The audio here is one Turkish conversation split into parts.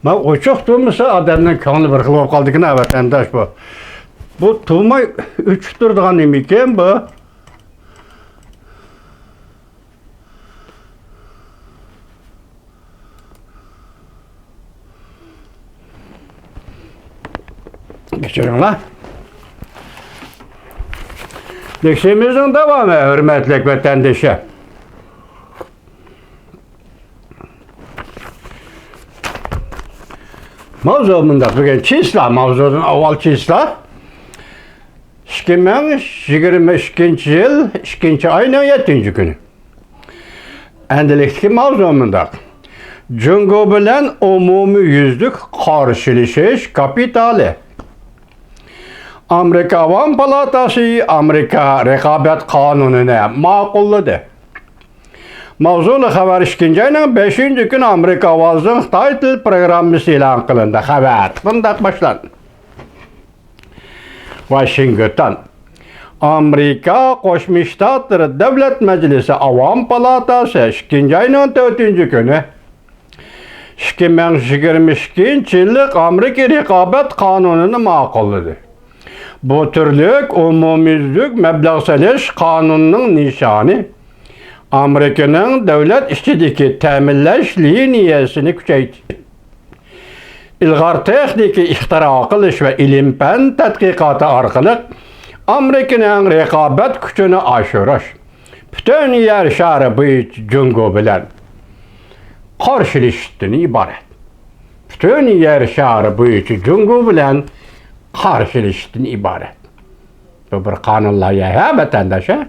Ma uçuq durmasa adamdan kanlı bir xil olub qaldı ki, vatandaş bu. Bu tulmay uçuq durduğan nemiken bu. Geçirinler. Leksimizin devamı, hürmetlik vatandaşı. Mavzumunda bugün çizla, mavzunun avval çizla. 2022 yıl 2. ayının 7. günü. Endilikli mavzumunda Cungo bilen umumi yüzlük karşılaşış kapitali. Amerika Avam Palatası Amerika Rekabet Kanunu'na makulladı. Mavzulu haber 2. ayının 5. gün Amerika Avaz'ın Xitay Dil Programı ilan kılındı. Haber bundak başlandı. Washington Amerika Koşmuş Ştatları Devlet Meclisi Avam Palatası 2. ayının 4. günü 2022 yıllık Amerika Rekabet Kanunu'nu makulladı. Bu türlük umumizlik meblağsaliş kanununun nişanı Amerika'nın devlet işçideki teminleş liniyesini küçeytti. İlgar texniki ixtira qilish ve ilim-fan tadqiqoti orqali Amerika'nın rekabet gücünü aşırış. Bütün yer şarı bo'yicha Jungo bilan qarshilashishdan iborat. Bütün yer şarı bo'yicha Jungo bilan qarshilashishdan iborat. Bu bir qonun loyiha vatandaşa.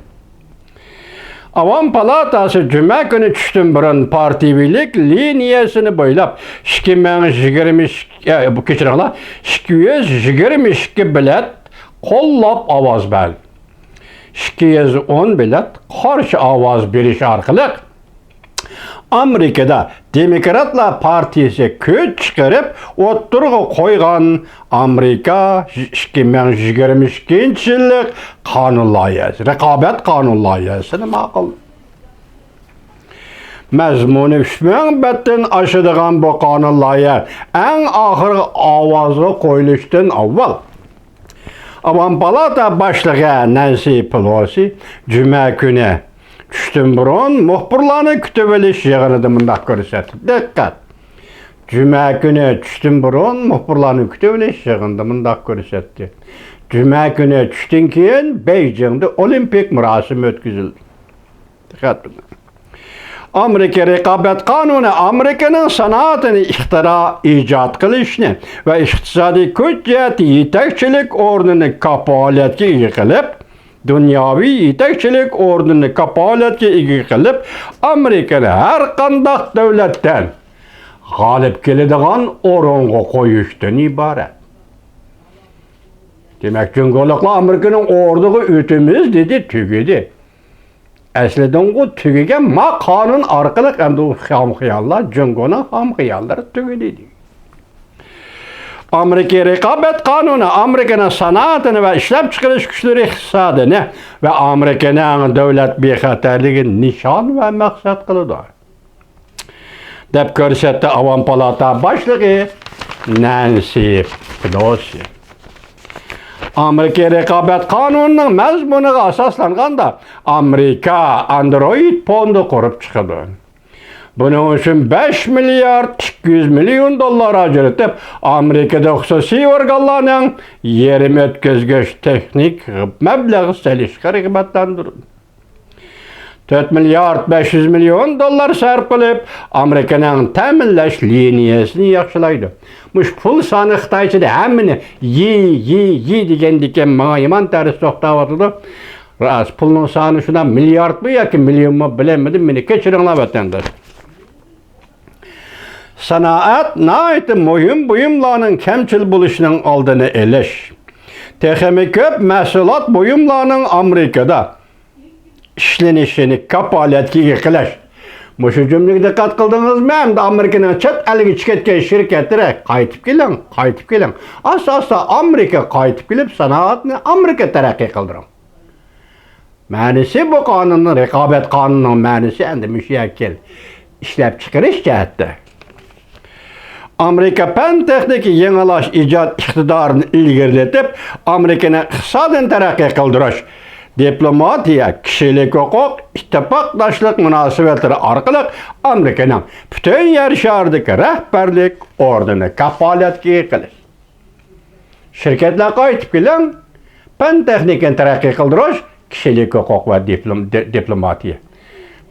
Avam Palatası Cuma günü düştün burun partivilik liniyasını boylap 222 bilet kollap avaz verdi. 210 bilet karşı avaz beriş arkalık Amerika'da Demokratlar Partisi güç çıkarıp oturuğa koygan Amerika 2022 yıllık kanun layihasi, rekabet kanun layihasini maqul. Məzmunu müsbətin aşıdığan bu kanun layihasi en ahır avazı koyuluşdan avval Avam Palata başlığı Nancy Pelosi Cuma günü düştün burun muhbirlarını kütübeliş yığınıdı mındaq görsətdi. Dikkat! Cuma günü düştün burun muhbirlarını kütübeliş yığınıdı mındaq görsətdi. Cuma günü düştün keyin Beijing'de olimpik murasim ötküzüldü. Dikkat! Amerika Rekabet Kanunu Amerika'nın sanatını ixtira, icat kılışını ve iktisadi güç ciheti yetekçilik ordunu kapaletki igi qilib, dünyavi yetekçilik ordunu kapaletki igi qilib, Amerika'nı her qandaq devletten galip keladigan orunga qo'yishdan iborat. Demek Cungoluklar Amerika'nın ordugu ütümüz dedi, tügedi. Əslidən o tügegen ma kanun arqılıq əmdə o ham-xiyallar, Cungo'nun ham-xiyalları tügediydi. Amerika Rekabet Kanunu Amerika'nın sanatını ve işlep çıkarış güçleri iktisadını ve Amerika'nın devlet bexaterliğini nişan ve maksat kılıdı. Dep görsetdi Avam Palata başlığı Nancy Pelosi. Amerika Rekabet Kanunu'nun məzmununa asaslanğan da Amerika Android fondu kurup çıkıdı. Bunun için 5 milyar 200 milyon dolar ajratıb Amerika'da xüsusi organlarının yerim ötközgüç teknik məbləği selişkar qiymətləndirildi. 4 milyar 500 milyon dolar sərf qılıb Amerika'nın təminləş liniyasını yaxşılaydı. Muş pul sanı Xitayçıda həmini yi degendikən mana yaman təris toxtavatıdı. Ras pulun sanı şuna milyard mı ya ki milyon mu bilemedim, beni keçirinler vatandaş. Sanaat naiti mühim buyumlarının kemçil buluşunun aldığını eleş. Texemi köp məhsulat buyumlarının Amerika'da işlenişini kapaletki qilish. Muşu cümleye dikkat kıldınız mı? Hem de Amerika'nın çat elini çıkartken şirketlere qaytib kelin. Asla Amerika qaytib kelip sanatını Amerika terakki kıldırın. Mənisi bu kanunun, rekabet kanunun mənisi endi müşakkil işlep çıkarış cihette. Amerika pen texniki yenilaş icad iktidarını ilgirletip, Amerika'nı iqtisadan taraqqiy qildirish, diplomatiya, kişilik hukuk, ittifaqdaşlık münasebetleri arqali Amerika'nın bütün yer şardagi rahbarlik ordini kafolatga qilish. Şirketler qaytib keling, pen texnikani taraqqiy qildirish, kişilik hukuk ve diplomatiya.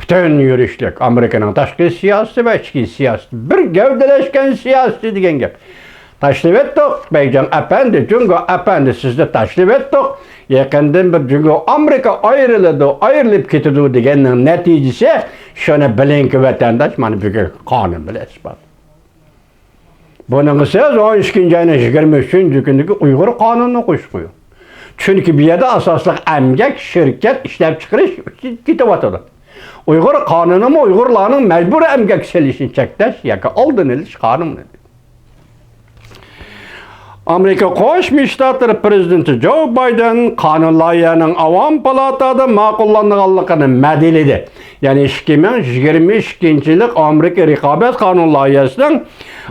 Bütün yürüyüşlük Amerika'nın taşqi siyaseti ve içki siyaseti bir gövdeleşken siyaseti degan gap. Taşlib etdik, Beycan efendi, çünkü efendi sizde taşlib etdik. Yakından bir çünkü Amerika ayrılıp ketidi deganning neticesi şunu bilinki vatandaş mana bu qonun bilan isbot. Bunun siz 12 ayının 23 kundagi Uyg'ur qonunini qo'shib qo'ying. Chunki bu yerda asosli emgak, shirkat ishlab chiqarish ketyapti. Uyg'ur qonuni Uyg'urlarning majburiy emgak selishini cheklash yoki oldini olish qonuni. Amerika Qo'shma Shtatlar prezidenti Joe Biden qonun loyihasining Avam palatada ma'qullanganligini madiladi. Ya'ni 2022-yillik Amerika raqobat qonun loyihasining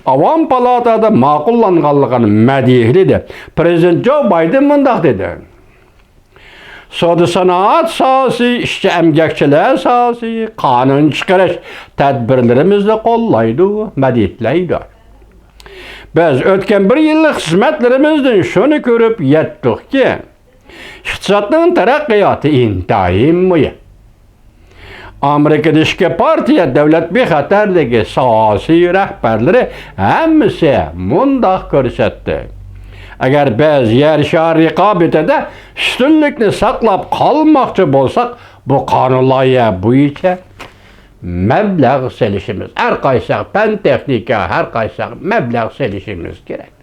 Avam palatada ma'qullanganligini madiladi. Prezident Joe Biden mundaq dedi: Savdo sanoat sohasi, ishchi emgakchilar sohasi, qonun chiqarish tadbirlarimizni qo'llaydi, madidlaydi. Biz o'tgan bir yillik xizmatlarimizdan shuni ko'rib yetdikki, iqtisodning taraqqiyoti intayin muhim. Amerikada ishki partiya davlat bexatarligi siyosiy rahbarlari hammasi mundaq ko'rsatdi. Agar biz yer shari raqobatida ustunlikni saqlab qolmoqchi bo'lsak, bu qonun loyiha bo'yicha mablag' selishimiz, har qaysi fan texnika, har qaysi mablag' selishimiz kerak.